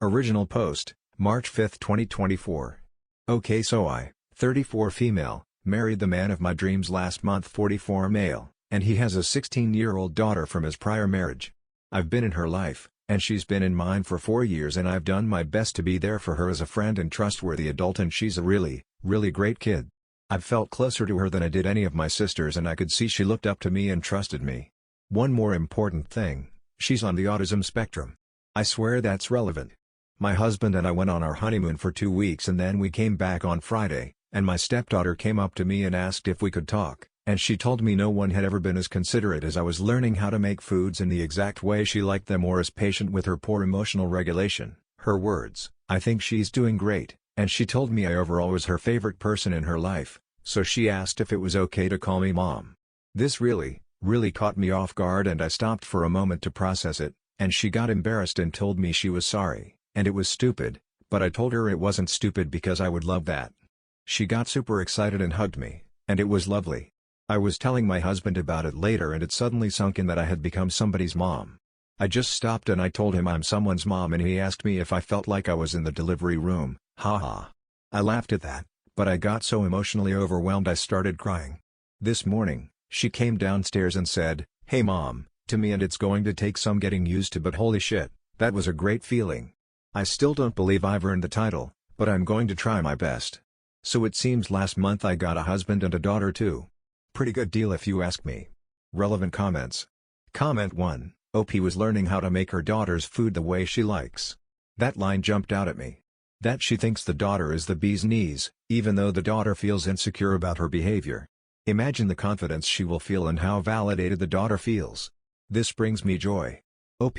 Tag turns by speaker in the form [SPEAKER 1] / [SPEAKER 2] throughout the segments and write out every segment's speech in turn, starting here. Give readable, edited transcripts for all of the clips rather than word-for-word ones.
[SPEAKER 1] Original post, March 5, 2024. Okay, so I, 34 female, married the man of my dreams last month, 44 male, and he has a 16-year-old daughter from his prior marriage. I've been in her life, and she's been in mine for 4 years, and I've done my best to be there for her as a friend and trustworthy adult, and she's a really, really great kid. I've felt closer to her than I did any of my sisters, and I could see she looked up to me and trusted me. One more important thing, she's on the autism spectrum. I swear that's relevant. My husband and I went on our honeymoon for 2 weeks, and then we came back on Friday, and my stepdaughter came up to me and asked if we could talk, and she told me no one had ever been as considerate as I was, learning how to make foods in the exact way she liked them, or as patient with her poor emotional regulation. Her words, "I think she's doing great," and she told me I overall was her favorite person in her life, so she asked if it was okay to call me mom. This really caught me off guard, and I stopped for a moment to process it, and she got embarrassed and told me she was sorry, and it was stupid, but I told her it wasn't stupid because I would love that. She got super excited and hugged me, and it was lovely. I was telling my husband about it later, and it suddenly sunk in that I had become somebody's mom. I just stopped and I told him I'm someone's mom, and he asked me if I felt like I was in the delivery room. Haha. I laughed at that, but I got so emotionally overwhelmed I started crying. This morning, she came downstairs and said, "Hey mom," to me, and it's going to take some getting used to, but holy shit, that was a great feeling. I still don't believe I've earned the title, but I'm going to try my best. So it seems last month I got a husband and a daughter too. Pretty good deal if you ask me. Relevant comments. Comment 1, OP was learning how to make her daughter's food the way she likes. That line jumped out at me. That she thinks the daughter is the bee's knees, even though the daughter feels insecure about her behavior. Imagine the confidence she will feel and how validated the daughter feels. This brings me joy. OP,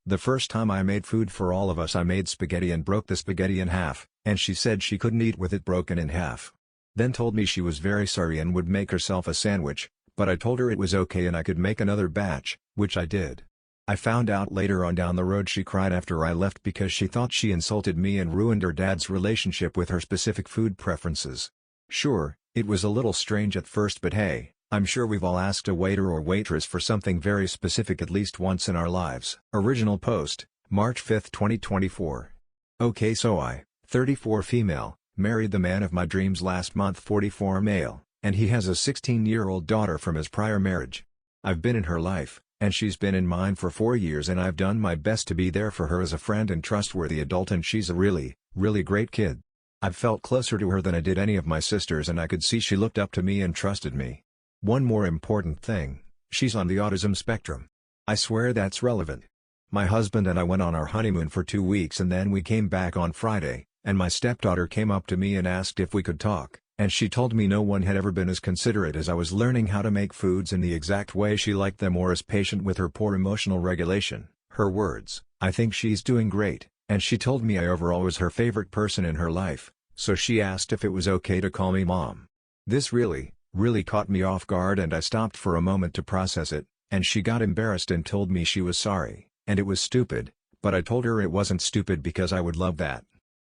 [SPEAKER 1] the first time I made food for all of us, I made spaghetti and broke the spaghetti in half, and she said she couldn't eat with it broken in half. Then told me she was very sorry and would make herself a sandwich, but I told her it was okay and I could make another batch, which I did. I found out later on down the road she cried after I left because she thought she insulted me and ruined her dad's relationship with her specific food preferences. Sure, it was a little strange at first, but hey, I'm sure we've all asked a waiter or waitress for something very specific at least once in our lives. Original post, March 5, 2024. Okay, so I, 34 female, married the man of my dreams last month, 44 male, and he has a 16-year-old daughter from his prior marriage. I've been in her life, and she's been in mine for 4 years, and I've done my best to be there for her as a friend and trustworthy adult, and she's a really, really great kid. I've felt closer to her than I did any of my sisters, and I could see she looked up to me and trusted me. One more important thing, she's on the autism spectrum. I swear that's relevant. My husband and I went on our honeymoon for 2 weeks, and then we came back on Friday, and my stepdaughter came up to me and asked if we could talk, and she told me no one had ever been as considerate as I was, learning how to make foods in the exact way she liked them, or as patient with her poor emotional regulation. Her words, "I think she's doing great," and she told me I overall was her favorite person in her life, so she asked if it was okay to call me mom. This really caught me off guard, and I stopped for a moment to process it, and she got embarrassed and told me she was sorry, and it was stupid, but I told her it wasn't stupid because I would love that.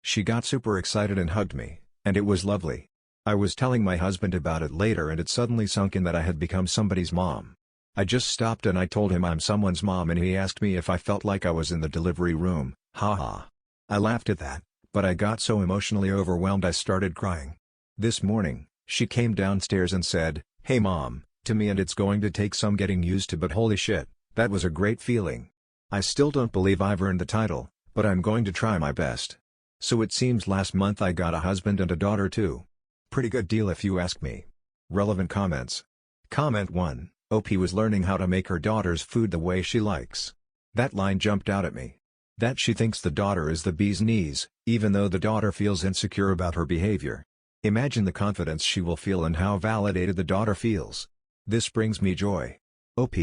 [SPEAKER 1] She got super excited and hugged me, and it was lovely. I was telling my husband about it later, and it suddenly sunk in that I had become somebody's mom. I just stopped and I told him I'm someone's mom, and he asked me if I felt like I was in the delivery room. Haha. I laughed at that, but I got so emotionally overwhelmed I started crying. This morning, she came downstairs and said, "Hey mom," to me, and it's going to take some getting used to, but holy shit, that was a great feeling. I still don't believe I've earned the title, but I'm going to try my best. So it seems last month I got a husband and a daughter too. Pretty good deal if you ask me. Relevant comments. Comment 1, OP was learning how to make her daughter's food the way she likes. That line jumped out at me. That she thinks the daughter is the bee's knees, even though the daughter feels insecure about her behavior. Imagine the confidence she will feel and how validated the daughter feels. This brings me joy. OP,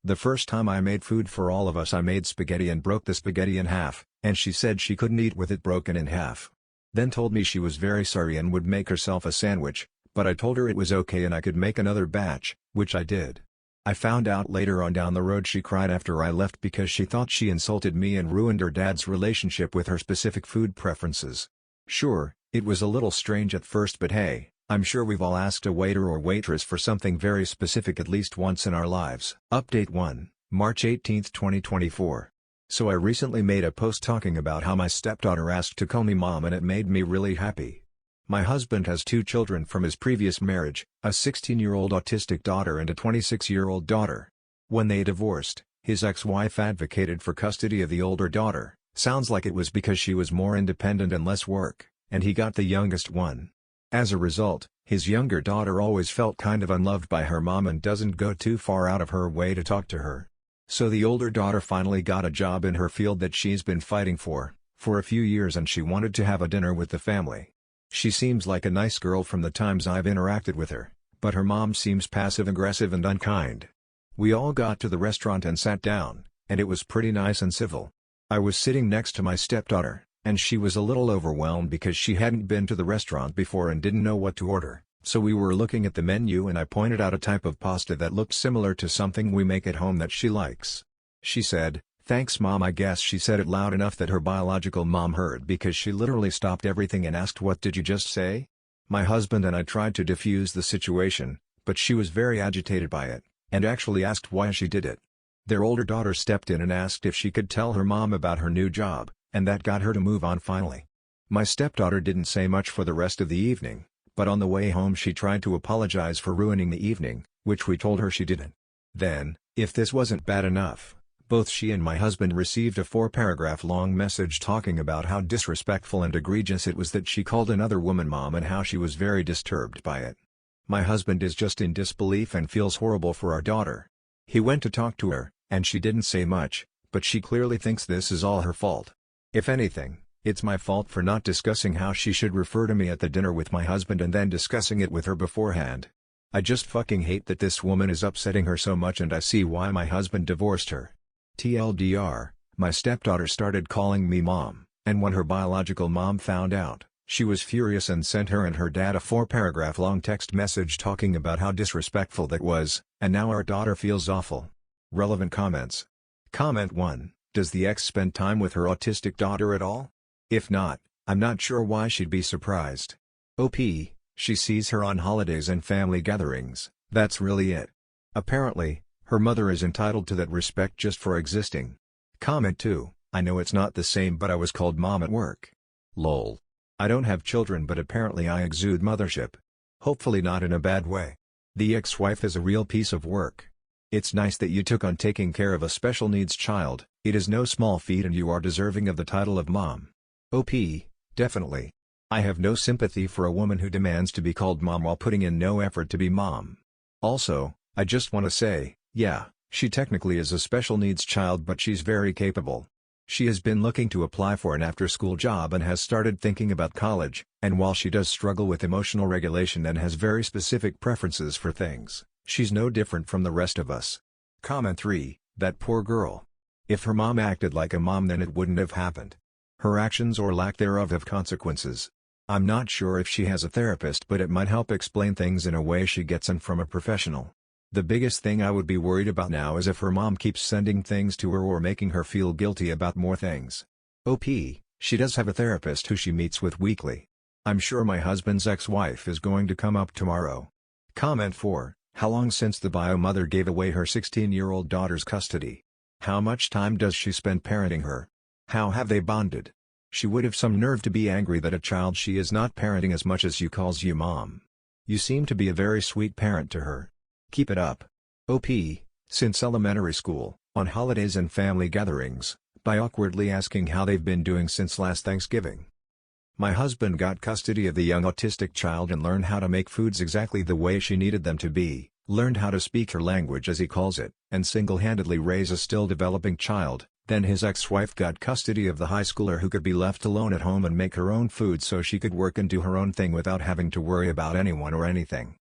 [SPEAKER 1] the first time I made food for all of us, I made spaghetti and broke the spaghetti in half, and she said she couldn't eat with it broken in half. Then told me she was very sorry and would make herself a sandwich, but I told her it was okay and I could make another batch, which I did. I found out later on down the road she cried after I left because she thought she insulted me and ruined her dad's relationship with her specific food preferences. Sure, it was a little strange at first, but hey, I'm sure we've all asked a waiter or waitress for something very specific at least once in our lives. Update 1, March 18, 2024. So I recently made a post talking about how my stepdaughter asked to call me mom, and it made me really happy. My husband has 2 children from his previous marriage, a 16-year-old autistic daughter and a 26-year-old daughter. When they divorced, his ex-wife advocated for custody of the older daughter. Sounds like it was because she was more independent and less work, and he got the youngest one. As a result, his younger daughter always felt kind of unloved by her mom and doesn't go too far out of her way to talk to her. So the older daughter finally got a job in her field that she's been fighting for a few years, and she wanted to have a dinner with the family. She seems like a nice girl from the times I've interacted with her, but her mom seems passive-aggressive and unkind. We all got to the restaurant and sat down, and it was pretty nice and civil. I was sitting next to my stepdaughter, and she was a little overwhelmed because she hadn't been to the restaurant before and didn't know what to order, so we were looking at the menu and I pointed out a type of pasta that looked similar to something we make at home that she likes. She said, "Thanks Mom." I guess she said it loud enough that her biological mom heard, because she literally stopped everything and asked, "What did you just say?" My husband and I tried to defuse the situation, but she was very agitated by it, and actually asked why she did it. Their older daughter stepped in and asked if she could tell her mom about her new job, and that got her to move on finally. My stepdaughter didn't say much for the rest of the evening, but on the way home she tried to apologize for ruining the evening, which we told her she didn't. Then, if this wasn't bad enough, both she and my husband received a 4-paragraph-long message talking about how disrespectful and egregious it was that she called another woman mom and how she was very disturbed by it. My husband is just in disbelief and feels horrible for our daughter. He went to talk to her, and she didn't say much, but she clearly thinks this is all her fault. If anything, it's my fault for not discussing how she should refer to me at the dinner with my husband and then discussing it with her beforehand. I just fucking hate that this woman is upsetting her so much, and I see why my husband divorced her. TLDR, my stepdaughter started calling me mom, and when her biological mom found out, she was furious and sent her and her dad a 4-paragraph-long text message talking about how disrespectful that was, and now our daughter feels awful. Relevant comments. Comment 1. Does the ex spend time with her autistic daughter at all? If not, I'm not sure why she'd be surprised. OP, she sees her on holidays and family gatherings, that's really it. Apparently, her mother is entitled to that respect just for existing. Comment 2. I know it's not the same, but I was called mom at work. Lol. I don't have children, but apparently I exude mothership. Hopefully not in a bad way. The ex-wife is a real piece of work. It's nice that you took on taking care of a special needs child. It is no small feat and you are deserving of the title of mom. OP, definitely. I have no sympathy for a woman who demands to be called mom while putting in no effort to be mom. Also, I just want to say, yeah, she technically is a special needs child, but she's very capable. She has been looking to apply for an after-school job and has started thinking about college, and while she does struggle with emotional regulation and has very specific preferences for things, she's no different from the rest of us. Comment 3, that poor girl. If her mom acted like a mom, then it wouldn't have happened. Her actions or lack thereof have consequences. I'm not sure if she has a therapist, but it might help explain things in a way she gets them from a professional. The biggest thing I would be worried about now is if her mom keeps sending things to her or making her feel guilty about more things. OP, she does have a therapist who she meets with weekly. I'm sure my husband's ex-wife is going to come up tomorrow. Comment 4, how long since the bio mother gave away her 16-year-old daughter's custody? How much time does she spend parenting her? How have they bonded? She would have some nerve to be angry that a child she is not parenting as much as you calls you mom. You seem to be a very sweet parent to her. Keep it up. OP, since elementary school, on holidays and family gatherings, by awkwardly asking how they've been doing since last Thanksgiving. My husband got custody of the young autistic child and learned how to make foods exactly the way she needed them to be, learned how to speak her language as he calls it, and single-handedly raise a still developing child. Then his ex-wife got custody of the high schooler who could be left alone at home and make her own food so she could work and do her own thing without having to worry about anyone or anything.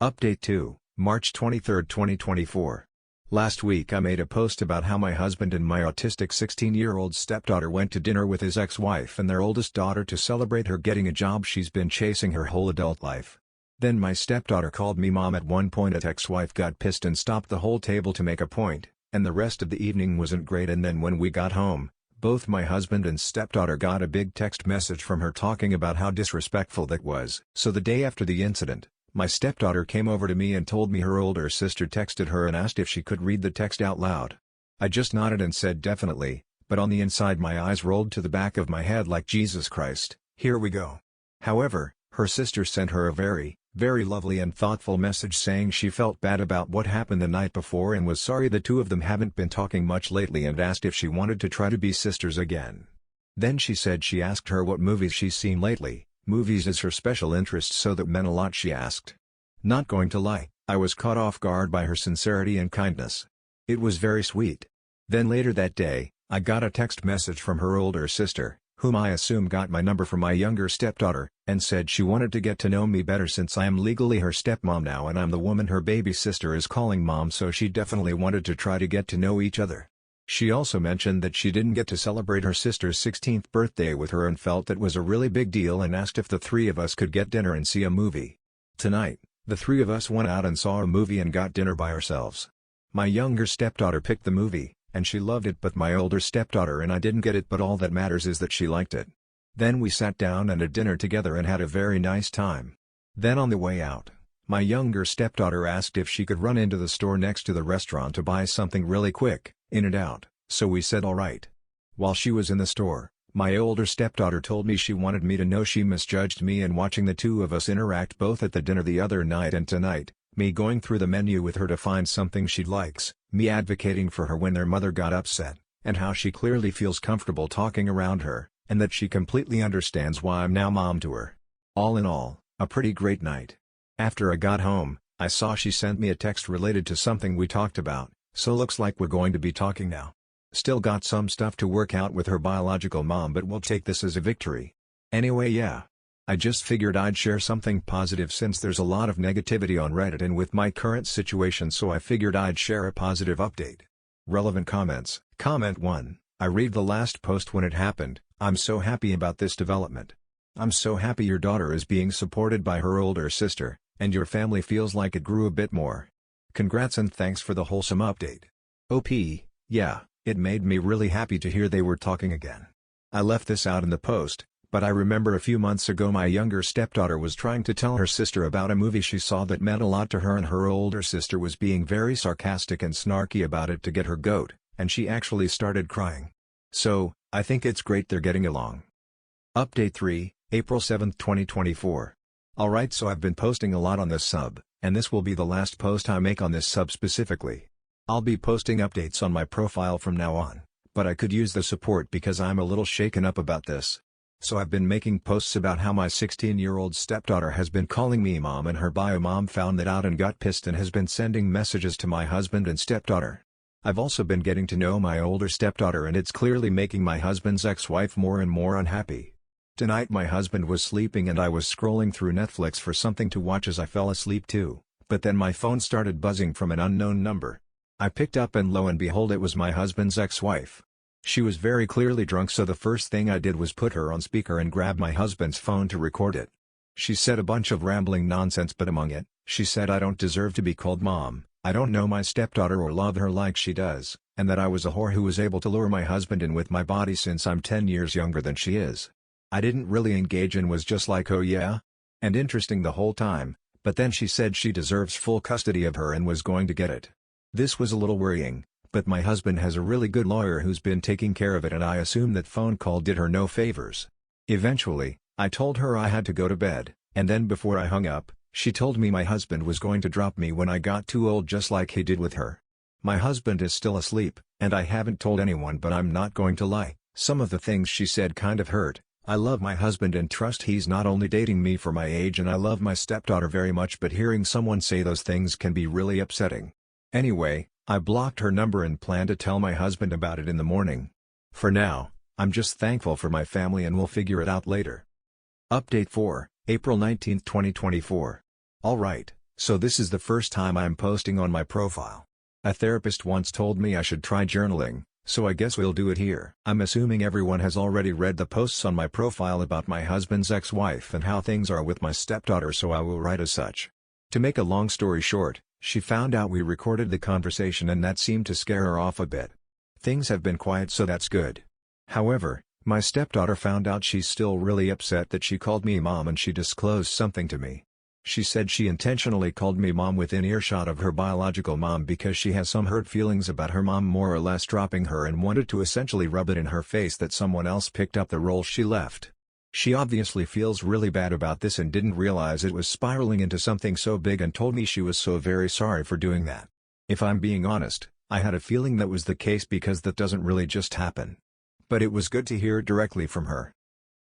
[SPEAKER 1] Update 2, March 23, 2024. Last week I made a post about how my husband and my autistic 16-year-old stepdaughter went to dinner with his ex-wife and their oldest daughter to celebrate her getting a job she's been chasing her whole adult life. Then my stepdaughter called me mom at one point. At ex-wife got pissed and stopped the whole table to make a point, and the rest of the evening wasn't great. And then when we got home, both my husband and stepdaughter got a big text message from her talking about how disrespectful that was. So the day after the incident, my stepdaughter came over to me and told me her older sister texted her and asked if she could read the text out loud. I just nodded and said definitely, but on the inside my eyes rolled to the back of my head like Jesus Christ, here we go. However, her sister sent her a very, very lovely and thoughtful message saying she felt bad about what happened the night before and was sorry the two of them haven't been talking much lately and asked if she wanted to try to be sisters again. Then she said she asked her what movies she's seen lately. Movies is her special interest, so that meant a lot, she asked. Not going to lie, I was caught off guard by her sincerity and kindness. It was very sweet. Then later that day, I got a text message from her older sister, whom I assume got my number from my younger stepdaughter, and said she wanted to get to know me better since I am legally her stepmom now and I'm the woman her baby sister is calling mom, so she definitely wanted to try to get to know each other. She also mentioned that she didn't get to celebrate her sister's 16th birthday with her and felt that was a really big deal and asked if the three of us could get dinner and see a movie. Tonight, the three of us went out and saw a movie and got dinner by ourselves. My younger stepdaughter picked the movie, and she loved it, but my older stepdaughter and I didn't get it, but all that matters is that she liked it. Then we sat down and had dinner together and had a very nice time. Then on the way out, my younger stepdaughter asked if she could run into the store next to the restaurant to buy something really quick, in and out, so we said alright. While she was in the store, my older stepdaughter told me she wanted me to know she misjudged me in watching the two of us interact both at the dinner the other night and tonight, me going through the menu with her to find something she likes, me advocating for her when their mother got upset, and how she clearly feels comfortable talking around her, and that she completely understands why I'm now mom to her. All in all, a pretty great night. After I got home, I saw she sent me a text related to something we talked about, so looks like we're going to be talking now. Still got some stuff to work out with her biological mom, but we'll take this as a victory. Anyway, yeah. I just figured I'd share something positive since there's a lot of negativity on Reddit and with my current situation, so I figured I'd share a positive update. Relevant comments. Comment 1. I read the last post when it happened. I'm so happy about this development. I'm so happy your daughter is being supported by her older sister, and your family feels like it grew a bit more. Congrats and thanks for the wholesome update. OP, yeah, it made me really happy to hear they were talking again. I left this out in the post, but I remember a few months ago my younger stepdaughter was trying to tell her sister about a movie she saw that meant a lot to her, and her older sister was being very sarcastic and snarky about it to get her goat, and she actually started crying. So, I think it's great they're getting along. Update 3, April 7, 2024. Alright, so I've been posting a lot on this sub, and this will be the last post I make on this sub specifically. I'll be posting updates on my profile from now on, but I could use the support because I'm a little shaken up about this. So I've been making posts about how my 16-year-old stepdaughter has been calling me mom, and her bio mom found that out and got pissed and has been sending messages to my husband and stepdaughter. I've also been getting to know my older stepdaughter, and it's clearly making my husband's ex-wife more and more unhappy. Tonight my husband was sleeping and I was scrolling through Netflix for something to watch as I fell asleep too, but then my phone started buzzing from an unknown number. I picked up and lo and behold, it was my husband's ex-wife. She was very clearly drunk, so the first thing I did was put her on speaker and grab my husband's phone to record it. She said a bunch of rambling nonsense, but among it, she said I don't deserve to be called mom, I don't know my stepdaughter or love her like she does, and that I was a whore who was able to lure my husband in with my body since I'm 10 years younger than she is. I didn't really engage and was just like, oh yeah? And interesting the whole time, but then she said she deserves full custody of her and was going to get it. This was a little worrying, but my husband has a really good lawyer who's been taking care of it, and I assume that phone call did her no favors. Eventually, I told her I had to go to bed, and then before I hung up, she told me my husband was going to drop me when I got too old, just like he did with her. My husband is still asleep, and I haven't told anyone, but I'm not going to lie, some of the things she said kind of hurt. I love my husband and trust he's not only dating me for my age, and I love my stepdaughter very much, but hearing someone say those things can be really upsetting. Anyway, I blocked her number and plan to tell my husband about it in the morning. For now, I'm just thankful for my family and we'll figure it out later. Update 4, April 19, 2024. Alright, so this is the first time I'm posting on my profile. A therapist once told me I should try journaling, so I guess we'll do it here. I'm assuming everyone has already read the posts on my profile about my husband's ex-wife and how things are with my stepdaughter, so I will write as such. To make a long story short, she found out we recorded the conversation and that seemed to scare her off a bit. Things have been quiet, so that's good. However, my stepdaughter found out she's still really upset that she called me mom and she disclosed something to me. She said she intentionally called me mom within earshot of her biological mom because she has some hurt feelings about her mom more or less dropping her and wanted to essentially rub it in her face that someone else picked up the role she left. She obviously feels really bad about this and didn't realize it was spiraling into something so big and told me she was so very sorry for doing that. If I'm being honest, I had a feeling that was the case because that doesn't really just happen. But it was good to hear it directly from her.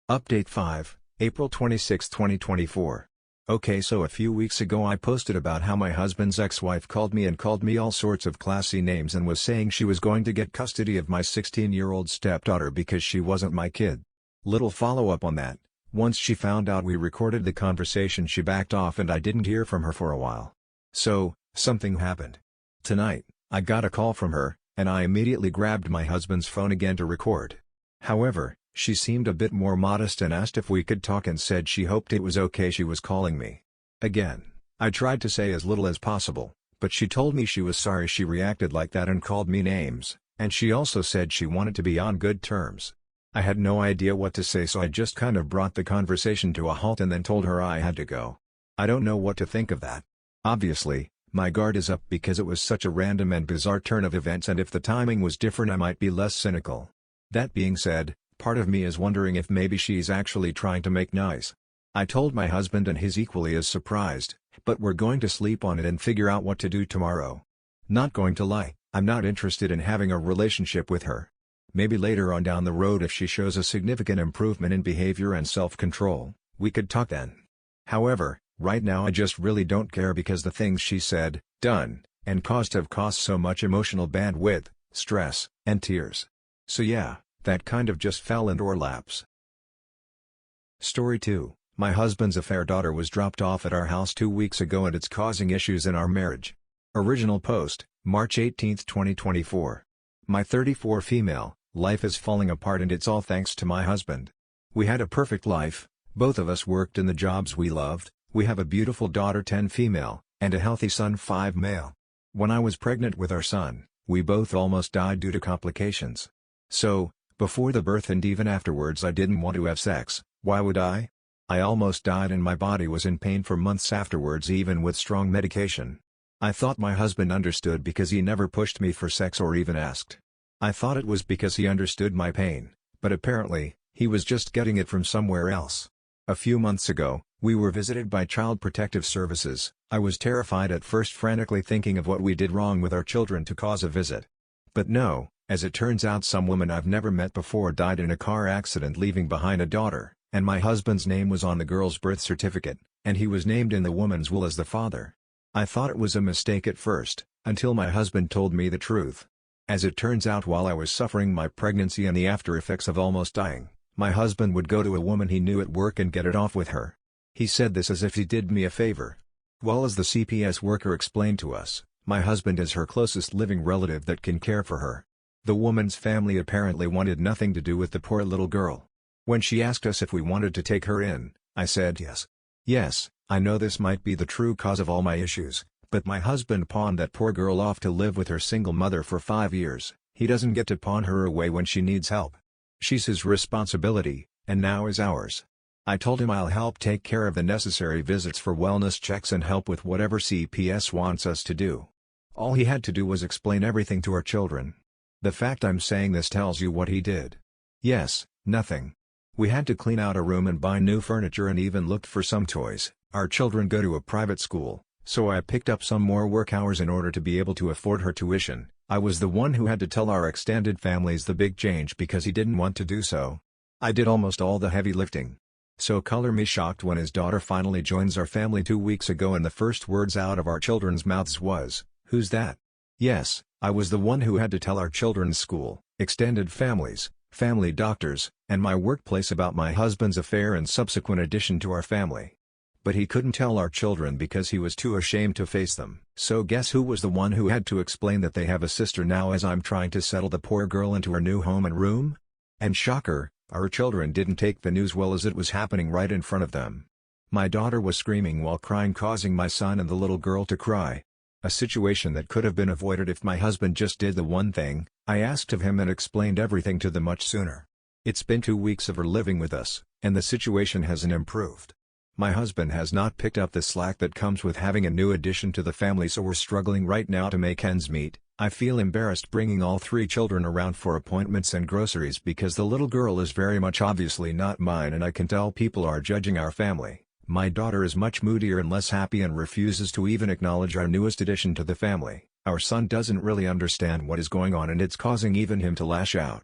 [SPEAKER 1] Update 5, April 26, 2024. Okay, so a few weeks ago I posted about how my husband's ex-wife called me all sorts of classy names and was saying she was going to get custody of my 16-year-old stepdaughter because she wasn't my kid. Little follow-up on that, once she found out we recorded the conversation she backed off and I didn't hear from her for a while. So, something happened. Tonight, I got a call from her, and I immediately grabbed my husband's phone again to record. However, she seemed a bit more modest and asked if we could talk and said she hoped it was okay she was calling me. Again, I tried to say as little as possible, but she told me she was sorry she reacted like that and called me names, and she also said she wanted to be on good terms. I had no idea what to say, so I just kind of brought the conversation to a halt and then told her I had to go. I don't know what to think of that. Obviously, my guard is up because it was such a random and bizarre turn of events, and if the timing was different I might be less cynical. That being said, part of me is wondering if maybe she's actually trying to make nice. I told my husband and he's equally as surprised, but we're going to sleep on it and figure out what to do tomorrow. Not going to lie, I'm not interested in having a relationship with her. Maybe later on down the road if she shows a significant improvement in behavior and self-control, we could talk then. However, right now I just really don't care because the things she said, done, and caused have cost so much emotional bandwidth, stress, and tears. So yeah, that kind of just fell into our laps. Story 2, my husband's affair daughter was dropped off at our house 2 weeks ago and it's causing issues in our marriage. Original post, March 18, 2024. My 34 female, life is falling apart and it's all thanks to my husband. We had a perfect life, both of us worked in the jobs we loved, we have a beautiful daughter 10 female, and a healthy son 5 male. When I was pregnant with our son, we both almost died due to complications. So, before the birth and even afterwards I didn't want to have sex. Why would I? I almost died and my body was in pain for months afterwards even with strong medication. I thought my husband understood because he never pushed me for sex or even asked. I thought it was because he understood my pain, but apparently, he was just getting it from somewhere else. A few months ago, we were visited by Child Protective Services. I was terrified at first, frantically thinking of what we did wrong with our children to cause a visit. But no. As it turns out, some woman I've never met before died in a car accident leaving behind a daughter, and my husband's name was on the girl's birth certificate, and he was named in the woman's will as the father. I thought it was a mistake at first, until my husband told me the truth. As it turns out, while I was suffering my pregnancy and the after effects of almost dying, my husband would go to a woman he knew at work and get it off with her. He said this as if he did me a favor. Well, as the CPS worker explained to us, my husband is her closest living relative that can care for her. The woman's family apparently wanted nothing to do with the poor little girl. When she asked us if we wanted to take her in, I said yes. Yes, I know this might be the true cause of all my issues, but my husband pawned that poor girl off to live with her single mother for 5 years. He doesn't get to pawn her away when she needs help. She's his responsibility, and now is ours. I told him I'll help take care of the necessary visits for wellness checks and help with whatever CPS wants us to do. All he had to do was explain everything to our children. The fact I'm saying this tells you what he did. Yes, nothing. We had to clean out a room and buy new furniture and even looked for some toys. Our children go to a private school, so I picked up some more work hours in order to be able to afford her tuition. I was the one who had to tell our extended families the big change because he didn't want to do so. I did almost all the heavy lifting. So color me shocked when his daughter finally joins our family 2 weeks ago and the first words out of our children's mouths was, "Who's that?" Yes, I was the one who had to tell our children's school, extended families, family doctors, and my workplace about my husband's affair and subsequent addition to our family. But he couldn't tell our children because he was too ashamed to face them. So guess who was the one who had to explain that they have a sister now as I'm trying to settle the poor girl into her new home and room? And shocker, our children didn't take the news well as it was happening right in front of them. My daughter was screaming while crying, causing my son and the little girl to cry. A situation that could have been avoided if my husband just did the one thing I asked of him and explained everything to them much sooner. It's been 2 weeks of her living with us, and the situation hasn't improved. My husband has not picked up the slack that comes with having a new addition to the family, so we're struggling right now to make ends meet. I feel embarrassed bringing all 3 children around for appointments and groceries because the little girl is very much obviously not mine, and I can tell people are judging our family. My daughter is much moodier and less happy and refuses to even acknowledge our newest addition to the family. Our son doesn't really understand what is going on, and it's causing even him to lash out.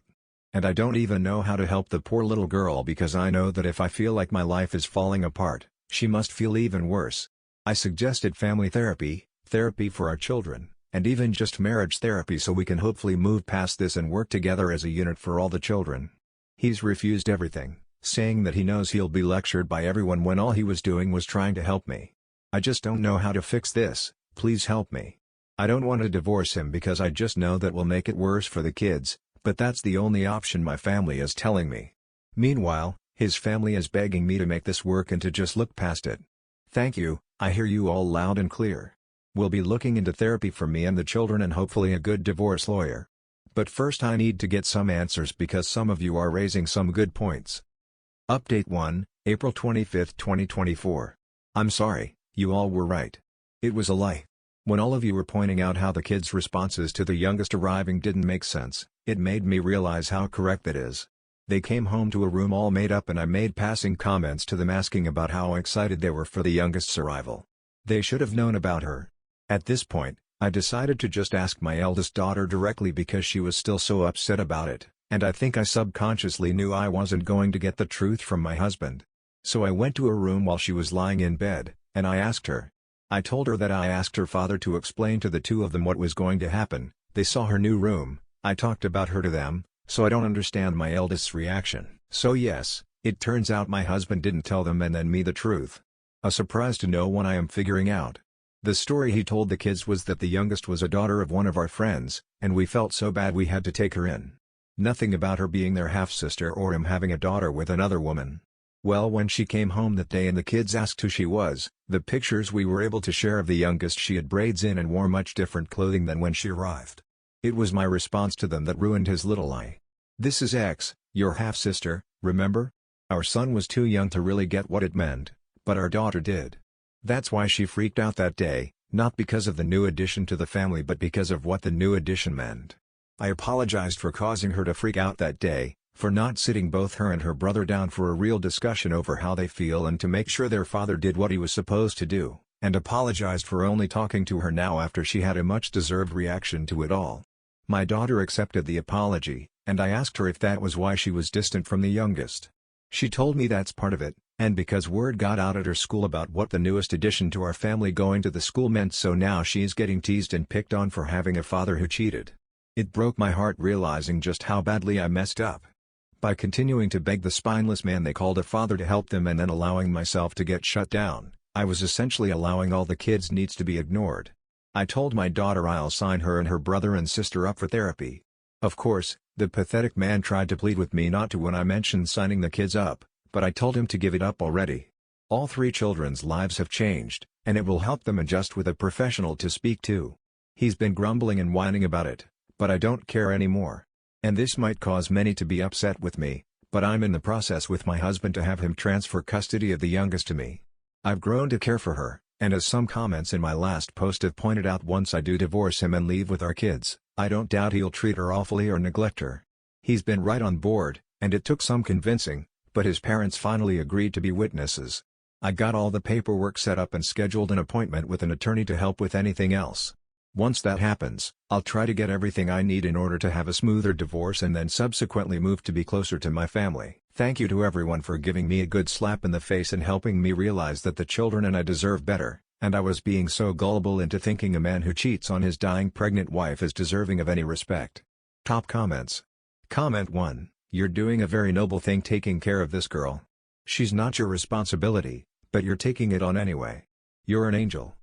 [SPEAKER 1] And I don't even know how to help the poor little girl, because I know that if I feel like my life is falling apart, she must feel even worse. I suggested family therapy, therapy for our children, and even just marriage therapy so we can hopefully move past this and work together as a unit for all the children. He's refused everything, saying that he knows he'll be lectured by everyone when all he was doing was trying to help me. I just don't know how to fix this. Please help me. I don't want to divorce him because I just know that will make it worse for the kids, but that's the only option my family is telling me. Meanwhile, his family is begging me to make this work and to just look past it. Thank you, I hear you all loud and clear. We'll be looking into therapy for me and the children and hopefully a good divorce lawyer. But first I need to get some answers because some of you are raising some good points. Update 1, April 25, 2024. I'm sorry, you all were right. It was a lie. When all of you were pointing out how the kids' responses to the youngest arriving didn't make sense, it made me realize how correct that is. They came home to a room all made up and I made passing comments to them asking about how excited they were for the youngest's arrival. They should have known about her. At this point, I decided to just ask my eldest daughter directly because she was still so upset about it, and I think I subconsciously knew I wasn't going to get the truth from my husband. So I went to her room while she was lying in bed, and I asked her. I told her that I asked her father to explain to the 2 of them what was going to happen. They saw her new room, I talked about her to them, so I don't understand my eldest's reaction. So yes, it turns out my husband didn't tell them and then me the truth. A surprise to no one I am figuring out. The story he told the kids was that the youngest was a daughter of one of our friends, and we felt so bad we had to take her in. Nothing about her being their half-sister or him having a daughter with another woman. Well, when she came home that day and the kids asked who she was, the pictures we were able to share of the youngest, she had braids in and wore much different clothing than when she arrived. It was my response to them that ruined his little lie. This is X, your half-sister, remember? Our son was too young to really get what it meant, but our daughter did. That's why she freaked out that day, not because of the new addition to the family but because of what the new addition meant. I apologized for causing her to freak out that day, for not sitting both her and her brother down for a real discussion over how they feel and to make sure their father did what he was supposed to do, and apologized for only talking to her now after she had a much-deserved reaction to it all. My daughter accepted the apology, and I asked her if that was why she was distant from the youngest. She told me that's part of it, and because word got out at her school about what the newest addition to our family going to the school meant, so now she's getting teased and picked on for having a father who cheated. It broke my heart realizing just how badly I messed up. By continuing to beg the spineless man they called a father to help them and then allowing myself to get shut down, I was essentially allowing all the kids' needs to be ignored. I told my daughter I'll sign her and her brother and sister up for therapy. Of course, the pathetic man tried to plead with me not to when I mentioned signing the kids up, but I told him to give it up already. All 3 children's lives have changed, and it will help them adjust with a professional to speak to. He's been grumbling and whining about it, but I don't care anymore. And this might cause many to be upset with me, but I'm in the process with my husband to have him transfer custody of the youngest to me. I've grown to care for her, and as some comments in my last post have pointed out, once I do divorce him and leave with our kids, I don't doubt he'll treat her awfully or neglect her. He's been right on board, and it took some convincing, but his parents finally agreed to be witnesses. I got all the paperwork set up and scheduled an appointment with an attorney to help with anything else. Once that happens, I'll try to get everything I need in order to have a smoother divorce and then subsequently move to be closer to my family. Thank you to everyone for giving me a good slap in the face and helping me realize that the children and I deserve better, and I was being so gullible into thinking a man who cheats on his dying pregnant wife is deserving of any respect. Top comments. Comment 1, you're doing a very noble thing taking care of this girl. She's not your responsibility, but you're taking it on anyway. You're an angel.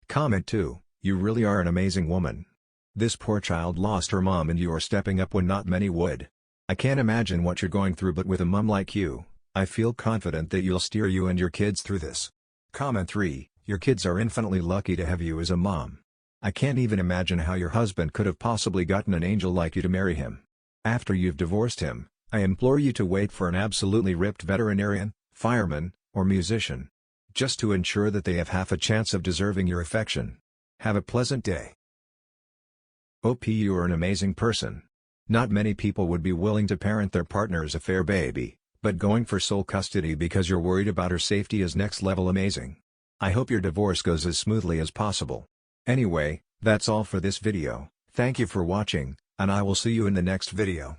[SPEAKER 1] Comment 2, you really are an amazing woman. This poor child lost her mom and you are stepping up when not many would. I can't imagine what you're going through, but with a mom like you, I feel confident that you'll steer you and your kids through this. Comment 3, your kids are infinitely lucky to have you as a mom. I can't even imagine how your husband could have possibly gotten an angel like you to marry him. After you've divorced him, I implore you to wait for an absolutely ripped veterinarian, fireman, or musician. just to ensure that they have half a chance of deserving your affection. Have a pleasant day. OP, you are an amazing person. Not many people would be willing to parent their partner's affair baby, but going for sole custody because you're worried about her safety is next level amazing. I hope your divorce goes as smoothly as possible. Anyway, that's all for this video. Thank you for watching, and I will see you in the next video.